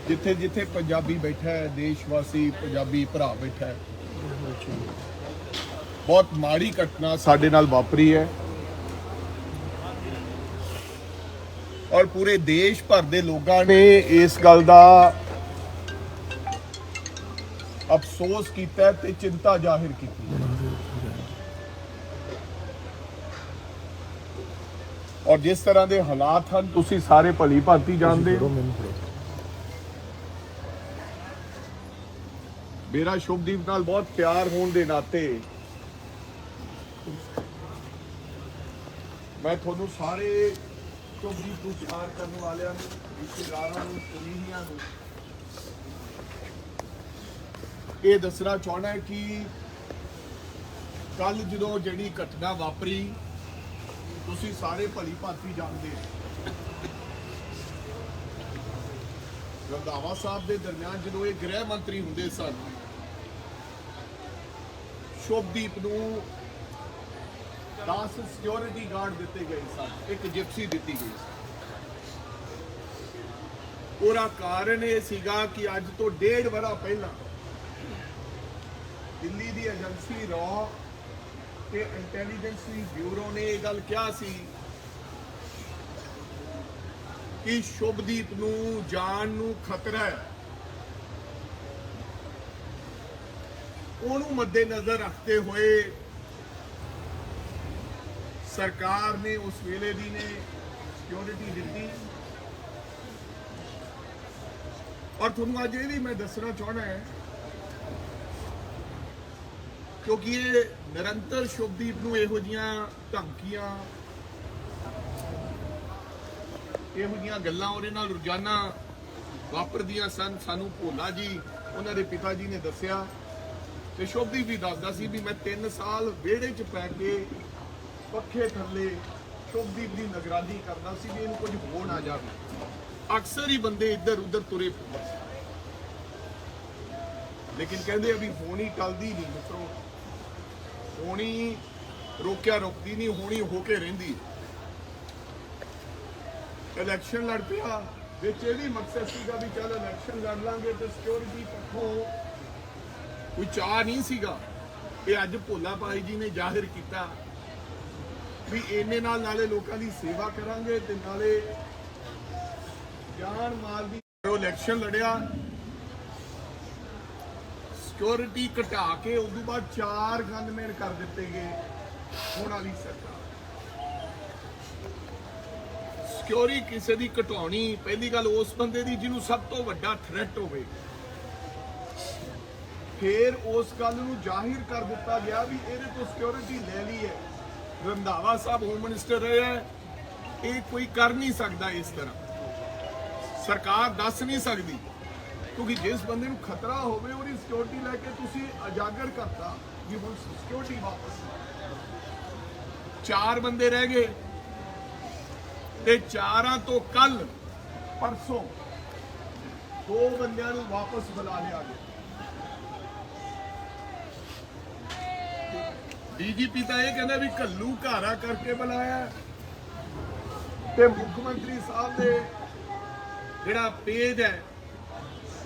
जिथे जिथे पंजाबी बैठा है, देशवासी पंजाबी भरा बैठा है, बहुत माड़ी घटना साडे नाल वापरी है और पूरे देश भर दे लोगों ने इस गल दा अफसोस किया ते चिंता जाहिर की। और जिस तरह के हालात हैं तुसी सारे भली भांति जानते हो। मेरा शुभदीप नाल बहुत प्यार होने के नाते मैं थोनू सारे शुभदीप को प्यार करने वाले रिश्तेदारों सुनीहियां ये दसना चाहना है कि कल जो जी घटना वापरी तुसी सारे भली भांति जानते हो। रंधावा साहब के दरम्यान जो ये गृह मंत्री होंगे सन, शुभदीप नूं 10 सिक्योरिटी गार्ड दिते गए सन, एक जिप्सी दी गई। पूरा कारण यह सीगा कि अज तो 1.5 वरा पहला दिल्ली की एजेंसी रॉ के इंटैलीजेंस ब्यूरो ने यह गल कहा सी कि शुभदीप नूं जान नूं खतरा है। उन्होंने मद्देनजर रखते हुए सरकार ने उस वेले दी ने सिक्योरिटी दी। और तुहानूं अज ये भी मैं दसना चाहना है क्योंकि ये निरंतर शुभदीप नूं इहो जिहियां धमकियां इहो जिहियां गल्लां उहदे नाल रोजाना वापरदियां सन। सानूं भोला जी उन्हां दे पिता जी ने दस्सिया ते शुभदीप भी दसदा सी भी मैं 3 साल विहड़े च पै के पखे थल्ले शुभदीप की निगरानी करना सी भी इहनूं कुछ हो ना जाए। अक्सर ही बंदे इधर उधर तुरे फिरदे, लेकिन कहते अभी होनी टलदी नहीं मित्रों, होनी रोकिया रोकती नहीं, होनी होके रहिंदी। इलैक्शन लड़ पिया विच इह भी मकसद सीगा भी चल इलैक्शन लड़ लांगे तो सिक्योरिटी पक्षों कोई चाह नहीं सीगा। ये अज भोला भाई जी ने जाहिर किया भी इन्ने नाल नाले लोगों की सेवा करांगे ते नाले जान माल दी। इलैक्शन लड़िया, सिक्योरिटी घटा के उस बाद 4 गनमैन कर दिते गए। होने वाली सरकार सिक्योरिटी किसी की घटाउणी पहली गल उस बंदे की जिन्होंने सब तो वड्डा थ्रैट होवे, फिर उस गल नूं जाहिर कर दिता गया भी इहदे तो सिक्योरिटी ले ली है। रंधावा साहब होम मिनिस्टर रहे हैं, ये कोई कर नहीं सकता इस तरह, सरकार दस नहीं सकती क्योंकि जिस बंदे नूं खतरा होवे उहदी सिक्योरिटी लैके तुसीं उजागर करता कि हुण सिक्योरिटी वापस। 4 बंदे रह गए ते 4 तो कल परसों 2 बंदियां नूं वापस बुला लिया गया। डीजीपी तो यह कहना भी घल्लू घारा करके बुलाया ते मुख्यमंत्री साहब ने जिहड़ा पेज है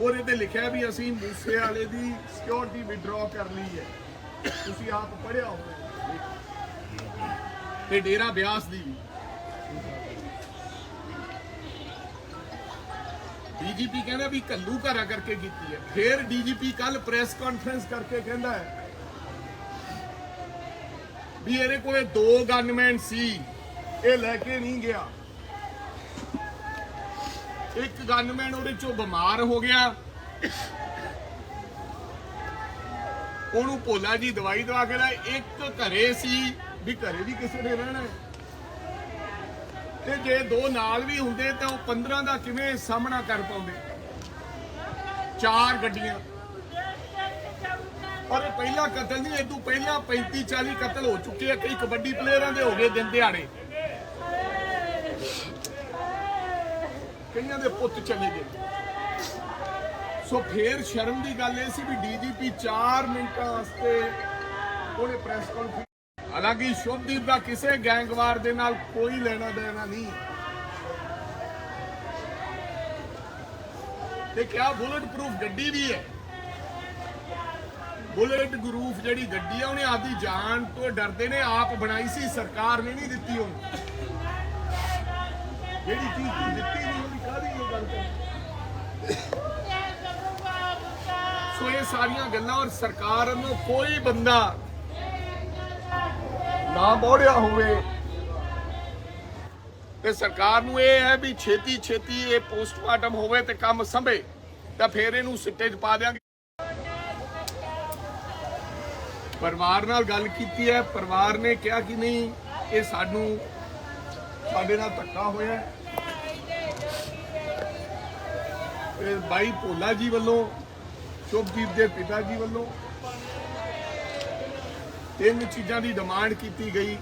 ਉਹਦੇ ਤੇ लिखा भी असी मूसे वाले की सिक्योरिटी विड्रॉ कर ली है। तुसी आप पढ़िया होगा ते डेरा ब्यास की भी। डीजीपी कहना भी घल्लू घारा करके की है। फिर डीजीपी कल प्रेस कॉन्फ्रेंस करके कहना है भी ਇਹਦੇ ਕੋਲੇ 2 ਗਨਮੈਨ ਸੀ, ਇਹ ਲੈ ਕੇ ਨਹੀਂ ਗਿਆ। एक गनमैन ਉਹਦੇ ਚੋਂ ਬਿਮਾਰ ਹੋ ਗਿਆ, ਉਹਨੂੰ ਭੋਲਾ ਜੀ ਦਵਾਈ ਦਵਾ ਕੇ ਲਾਇਆ। ਇੱਕ ਘਰੇ ਸੀ ਵੀ ਘਰੇ ਵੀ ਕਿਸੇ ਨੇ ਰਹਿਣਾ ਤੇ ਜੇ 2 ਨਾਲ ਵੀ ਹੁੰਦੇ ਤਾਂ ਉਹ 15 ਦਾ ਕਿਵੇਂ ਸਾਹਮਣਾ ਕਰ ਪਾਉਂਦੇ। 4 ਗੱਡੀਆਂ और पहला कतल नहीं, इदू पहला 35-40 कतल हो चुके हैं। कई कबड्डी प्लेयरों के हो गए दिन दिहाड़े, कईयां दे पुत चले गए। सो फिर शर्म की गल यह सी भी डीजीपी 4 मिनट वास्ते उन्हें प्रेस कॉन्फ्रेंस। हालांकि शुभदीप का किसी गैंगवार दे नाल कोई लेना देना नहीं। ਤੇ ਕਿਹਾ ਬੁਲਟ ਪ੍ਰੂਫ ਗੱਡੀ ਵੀ ਹੈ। ਬੁਲਟ ਪ੍ਰੂਫ ਜਿਹੜੀ ਗੱਡੀ ਆ ਉਹਨੇ ਆਪਦੀ ਜਾਨ ਤੋਂ ਡਰਦੇ ਨੇ ਆਪ ਬਣਾਈ ਸੀ, ਸਰਕਾਰ ਨੇ ਨਹੀਂ ਦਿੱਤੀ ਉਹਨੂੰ। ਜਿਹੜੀ ਚੀਜ਼ ਤੂੰ ਦਿੱਤੀ ਨਹੀਂ ਉਹਦੀ ਕਾਹਦੀ ਇਹ ਗੱਲ ਕਰ। ਸੋ ਇਹ ਸਾਰੀਆਂ ਗੱਲਾਂ, ਔਰ ਸਰਕਾਰ ਨੂੰ ਕੋਈ ਬੰਦਾ ਨਾ ਮੋੜਿਆ ਹੋਵੇ ਤੇ ਸਰਕਾਰ ਨੂੰ ਇਹ ਹੈ ਵੀ ਛੇਤੀ ਛੇਤੀ ਇਹ ਪੋਸਟਮਾਰਟਮ ਹੋਵੇ ਤੇ ਕੰਮ ਸੰਭੇ ਤਾਂ ਫੇਰ ਇਹਨੂੰ ਸਿੱਟੇ 'ਚ ਪਾ ਦਿਆਂਗੇ। ਪਰਿਵਾਰ ਨਾਲ ਗੱਲ ਕੀਤੀ ਹੈ, ਪਰਿਵਾਰ ਨੇ ਕਿਹਾ ਕਿ ਨਹੀਂ ਇਹ ਸਾਡੇ ਨਾਲ ਧੱਕਾ ਹੋਇਆ। ਇਹ ਬਾਈ ਭੋਲਾ ਜੀ ਵੱਲੋਂ, ਸ਼ੁਭਦੀਪ ਦੇ ਪਿਤਾ ਜੀ ਵੱਲੋਂ 3 ਚੀਜ਼ਾਂ ਦੀ ਡਿਮਾਂਡ ਕੀਤੀ ਗਈ।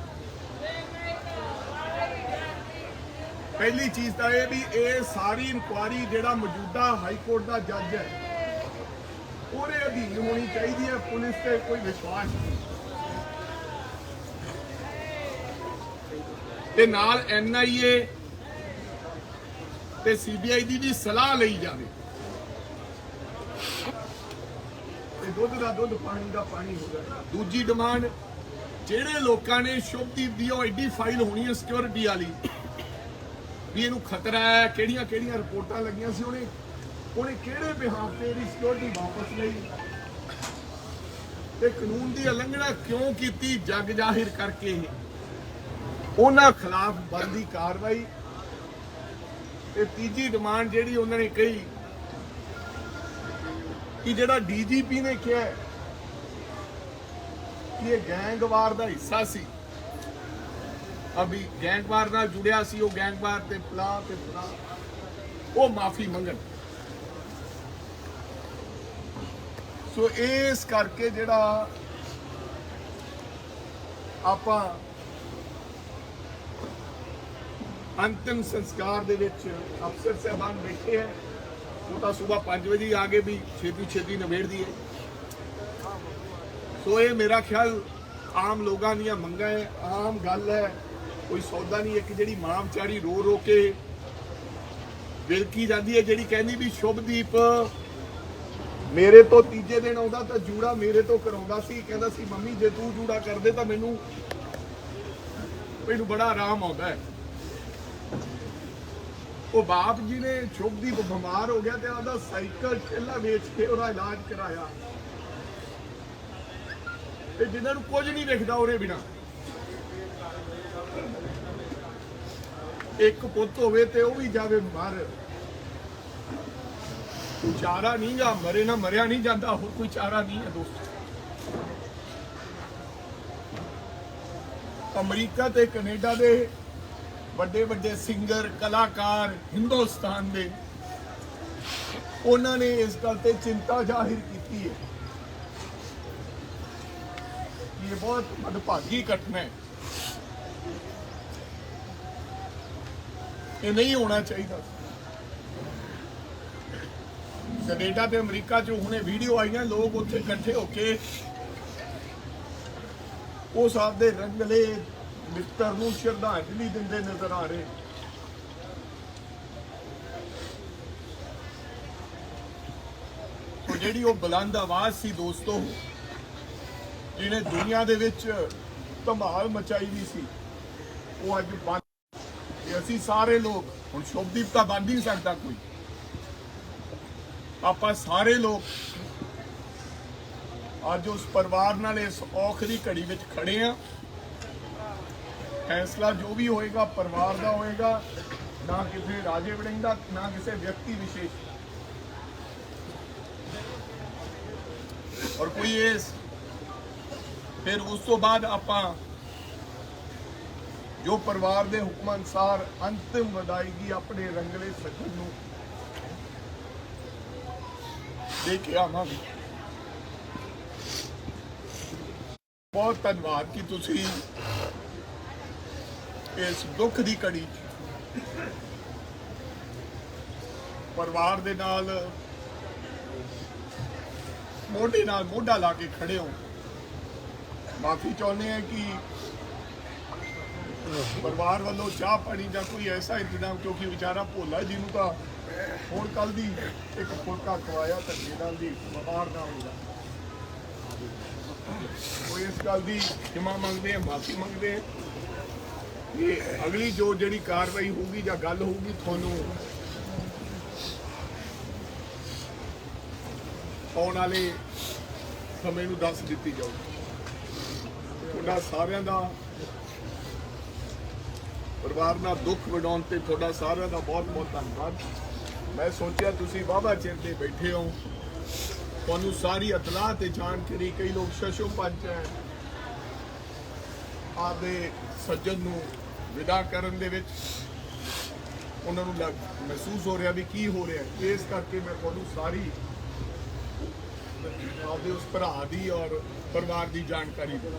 ਪਹਿਲੀ ਚੀਜ਼ ਤਾਂ ਇਹ ਵੀ ਇਹ ਸਾਰੀ ਇਨਕੁਆਇਰੀ ਜਿਹੜਾ ਮੌਜੂਦਾ ਹਾਈ ਕੋਰਟ ਦਾ ਜੱਜ ਹੈ ਉਹਦੇ ਅਧੀਨ ਹੋਣੀ ਚਾਹੀਦੀ ਹੈ। ਪੁਲਿਸ ਤੇ ਕੋਈ ਵਿਸ਼ਵਾਸ ਨਹੀਂ ਤੇ ਨਾਲ NIA ਤੇ CBI ਦੀ ਵੀ ਸਲਾਹ ਲਈ ਜਾਵੇ। ਤੇ ਦੁੱਧ ਦਾ ਦੁੱਧ, ਪਾਣੀ ਦਾ ਪਾਣੀ ਹੋ ਜਾਵੇ। ਦੂਜੀ ਡਿਮਾਂਡ, ਜਿਹੜੇ ਲੋਕਾਂ ਨੇ ਸ਼ੁਭਦੀਪ ਦੀ ਉਹ ਐਡੀ ਫਾਈਲ ਹੋਣੀ ਹੈ ਸਿਕਿਉਰਿਟੀ ਵਾਲੀ ਵੀ ਇਹਨੂੰ ਖਤਰਾ ਹੈ, ਕਿਹੜੀਆਂ ਰਿਪੋਰਟਾਂ ਲੱਗੀਆਂ ਸੀ, ਉਹਨੇ ਕਿਹੜੇ ਬਿਹਾਫ ਤੇ ਇਹਦੀ ਸਿਕਿਉਰਿਟੀ ਵਾਪਸ ਲਈ ਤੇ ਕਾਨੂੰਨ ਦੀ ਉਲੰਘਣਾ ਕਿਉਂ ਕੀਤੀ ਜੱਗ ਜ਼ਾਹਿਰ ਕਰਕੇ, ਉਹਨਾਂ ਖਿਲਾਫ ਬਣਦੀ ਕਾਰਵਾਈ। ਤੇ ਤੀਜੀ ਡਿਮਾਂਡ ਜਿਹੜੀ ਉਹਨਾਂ ਨੇ ਕਹੀ ਕਿ ਜਿਹੜਾ DGP ਨੇ ਕਿਹਾ ਕਿ ਇਹ ਗੈਂਗਵਾਰ ਦਾ ਹਿੱਸਾ ਸੀ, ਅਭੀ ਗੈਂਗਵਾਰ ਨਾਲ ਜੁੜਿਆ ਸੀ, ਉਹ ਗੈਂਗਵਾਰ ਤੇ ਫਲਾ ਉਹ ਮਾਫੀ ਮੰਗਣ। ਸੋ ਇਸ ਕਰਕੇ ਜਿਹੜਾ ਆਪਾਂ ਅੰਤਿਮ ਸੰਸਕਾਰ ਦੇ ਵਿੱਚ ਅਫਸਰ ਸਾਹਿਬਾਨ ਬੈਠੇ ਹੈ, ਉਹ ਤਾਂ ਸਵੇਰ 5 ਵਜੇ ਆ ਕੇ ਵੀ ਛੇਤੀ ਨਿਬੇੜ ਦੀਏ। ਸੋ ਇਹ ਮੇਰਾ ਖਿਆਲ ਆਮ ਲੋਕਾਂ ਦੀਆਂ ਮੰਗਾਂ ਹੈ, ਆਮ ਗੱਲ ਹੈ, ਕੋਈ ਸੌਦਾ ਨਹੀਂ। ਇੱਕ ਜਿਹੜੀ ਮਾਂ ਵਿਚਾਰੀ ਰੋ ਕੇ ਵਿਲਕੀ ਜਾਂਦੀ ਹੈ, ਜਿਹੜੀ ਕਹਿੰਦੀ ਵੀ ਸ਼ੁਭਦੀਪ ਮੇਰੇ ਤੋਂ ਤੀਜੇ ਦਿਨ ਆਉਂਦਾ ਤਾਂ ਜੂੜਾ ਮੇਰੇ ਤੋਂ ਕਰਾਉਂਦਾ ਸੀ, ਕਹਿੰਦਾ ਸੀ ਮੰਮੀ ਜੇ ਤੂੰ ਜੂੜਾ ਕਰਦੇ ਤਾਂ ਮੈਨੂੰ ਬੜਾ ਆਰਾਮ ਆਉਂਦਾ ਹੈ। ਉਹ ਬਾਪ ਜੀ ਨੇ ਸ਼ੁਭਦੀਪ ਬਿਮਾਰ ਹੋ ਗਿਆ ਤੇ ਉਹਦਾ ਸਾਈਕਲ ਠੇਲਾ ਵੇਚ ਕੇ ਉਹਦਾ ਇਲਾਜ ਕਰਾਇਆ ਤੇ ਜਿਨ੍ਹਾਂ ਨੂੰ ਕੁਝ ਨਹੀਂ ਦਿਖਦਾ ਉਹਦੇ ਬਿਨਾ। ਇੱਕ ਪੁੱਤ ਹੋਵੇ ਤੇ ਉਹ ਵੀ ਜਾਵੇ ਮਰ, ਚਾਰਾ ਨਹੀਂ ਗਾ, ਮਰੇ ਨਾ ਮਰਿਆ ਨਹੀਂ ਜਾਂਦਾ, ਹੋਰ ਕੋਈ ਚਾਰਾ ਨਹੀਂ ਹੈ ਦੋਸਤੋ। ਅਮਰੀਕਾ ਤੇ ਕੈਨੇਡਾ ਦੇ ਵੱਡੇ ਸਿੰਗਰ, ਕਲਾਕਾਰ ਹਿੰਦੁਸਤਾਨ ਦੇ, ਉਹਨਾਂ ਨੇ ਇਸ ਗੱਲ ਤੇ ਚਿੰਤਾ ਜ਼ਾਹਿਰ ਕੀਤੀ ਹੈ ਕਿ ਇਹ ਬਹੁਤ ਮੰਦਭਾਗੀ ਘਟਨਾ ਹੈ, ਇਹ ਨਹੀਂ ਹੋਣਾ ਚਾਹੀਦਾ। ਕੈਨੇਡਾ ਤੇ ਅਮਰੀਕਾ 'ਚ ਹੁਣੇ ਵੀਡੀਓ ਆਈਆਂ, ਲੋਕ ਉੱਥੇ ਇਕੱਠੇ ਹੋ ਕੇ ਉਸ ਆਪਦੇ ਰੰਗਲੇ ਮਿੱਤਰ ਨੂੰ ਸ਼ਰਧਾਂਜਲੀ ਦਿੰਦੇ ਨਜ਼ਰ ਆ ਰਹੇ। ਜਿਹੜੀ ਉਹ ਬੁਲੰਦ ਆਵਾਜ਼ ਸੀ ਦੋਸਤੋ, ਜਿਹਨੇ ਦੁਨੀਆ ਦੇ ਵਿੱਚ ਧਮਾਲ ਮਚਾਈ ਵੀ ਸੀ, ਉਹ ਅੱਜ ਬੰਦ। ਅਸੀਂ ਸਾਰੇ ਲੋਕ, ਹੁਣ ਸ਼ੁਭਦੀਪ ਤਾਂ ਬੰਦ ਨਹੀਂ ਸਕਦਾ ਕੋਈ, ਆਪਾਂ ਸਾਰੇ ਲੋਕ ਅੱਜ ਉਸ ਪਰਿਵਾਰ ਨਾਲ ਇਸ ਔਖ ਦੀ ਘੜੀ ਵਿੱਚ ਖੜੇ ਆ। ਫੈਸਲਾ ਜੋ ਵੀ ਹੋਏਗਾ ਪਰਿਵਾਰ ਦਾ ਹੋਏਗਾ, ਨਾ ਕਿਸੇ ਰਾਜੇ ਵੜਿੰਗ ਦਾ, ਨਾ ਕਿਸੇ ਵਿਅਕਤੀ ਵਿਸ਼ੇਸ਼। ਔਰ ਕੋਈ ਇਸ ਫਿਰ ਉਸ ਤੋਂ ਬਾਅਦ ਆਪਾਂ ਜੋ ਪਰਿਵਾਰ ਦੇ ਹੁਕਮ ਅਨੁਸਾਰ ਅੰਤਿਮ ਵਿਦਾਇਗੀ ਆਪਣੇ ਰੰਗਲੇ ਸੱਜਣ ਨੂੰ ਦੇ ਕੇ ਆਵਾਂਗੇ। ਬਹੁਤ ਧੰਨਵਾਦ ਕਿ ਤੁਸੀਂ ਇਸ ਦੁੱਖ ਦੀ ਘੜੀ ਪਰਿਵਾਰ ਦੇ ਨਾਲ ਮੋਢੇ ਨਾਲ ਮੋਢਾ ਲਾ ਕੇ ਖੜੇ ਹੋ। ਮਾਫੀ ਚਾਹੁੰਦੇ ਹਾਂ ਕਿ ਪਰਿਵਾਰ ਵੱਲੋਂ ਚਾਹ ਪਾਣੀ ਦਾ ਕੋਈ ਐਸਾ ਇੰਤਜ਼ਾਮ, ਕਿਉਂਕਿ ਵਿਚਾਰਾ ਭੋਲਾ ਜੀ ਨੂੰ ਤਾਂ ਹੁਣ ਕੱਲ ਦੀ ਇੱਕ ਫੁਲਕਾ ਖਵਾਇਆ ਧੱਕੇ ਨਾਲ ਦੀ ਬਿਮਾਰ ਨਾ ਹੁੰਦਾ। ਕੋਈ ਇਸ ਗੱਲ ਦੀ ਖਿਮਾ ਮੰਗਦੇ ਆ, ਮਾਫੀ ਮੰਗਦੇ ਆ ਕਿ ਅਗਲੀ ਜੋ ਜਿਹੜੀ ਕਾਰਵਾਈ ਹੋਊਗੀ ਜਾਂ ਗੱਲ ਹੋਊਗੀ ਤੁਹਾਨੂੰ ਆਉਣ ਵਾਲੇ ਸਮੇਂ ਨੂੰ ਦੱਸ ਦਿੱਤੀ ਜਾਊਗੀ। ਤੁਹਾਡਾ ਸਾਰਿਆਂ ਦਾ ਪਰਿਵਾਰ ਨਾਲ ਦੁੱਖ ਵੰਡਾਉਣ ਤੇ ਤੁਹਾਡਾ ਸਾਰਿਆਂ ਦਾ ਬਹੁਤ ਬਹੁਤ ਧੰਨਵਾਦ। ਮੈਂ ਸੋਚਿਆ ਤੁਸੀਂ ਵਾਹਵਾ ਚਿਰ ਦੇ ਬੈਠੇ ਹੋ, ਤੁਹਾਨੂੰ ਸਾਰੀ ਇਤਲਾਹ ਤੇ ਜਾਣਕਾਰੀ, ਕਈ ਲੋਕ ਸ਼ਸ਼ੋ ਪੰਚ ਹੈ ਆਪਦੇ ਸੱਜਣ ਨੂੰ ਵਿਦਾ ਕਰਨ ਦੇ ਵਿੱਚ ਉਹਨਾਂ ਨੂੰ ਮਹਿਸੂਸ ਹੋ ਰਿਹਾ ਵੀ ਕੀ ਹੋ ਰਿਹਾ। ਇਸ ਕਰਕੇ ਮੈਂ ਤੁਹਾਨੂੰ ਸਾਰੀ ਆਪਦੇ ਉਸ ਭਰਾ ਦੀ ਔਰ ਪਰਿਵਾਰ ਦੀ ਜਾਣਕਾਰੀ ਦਿੰਦਾ।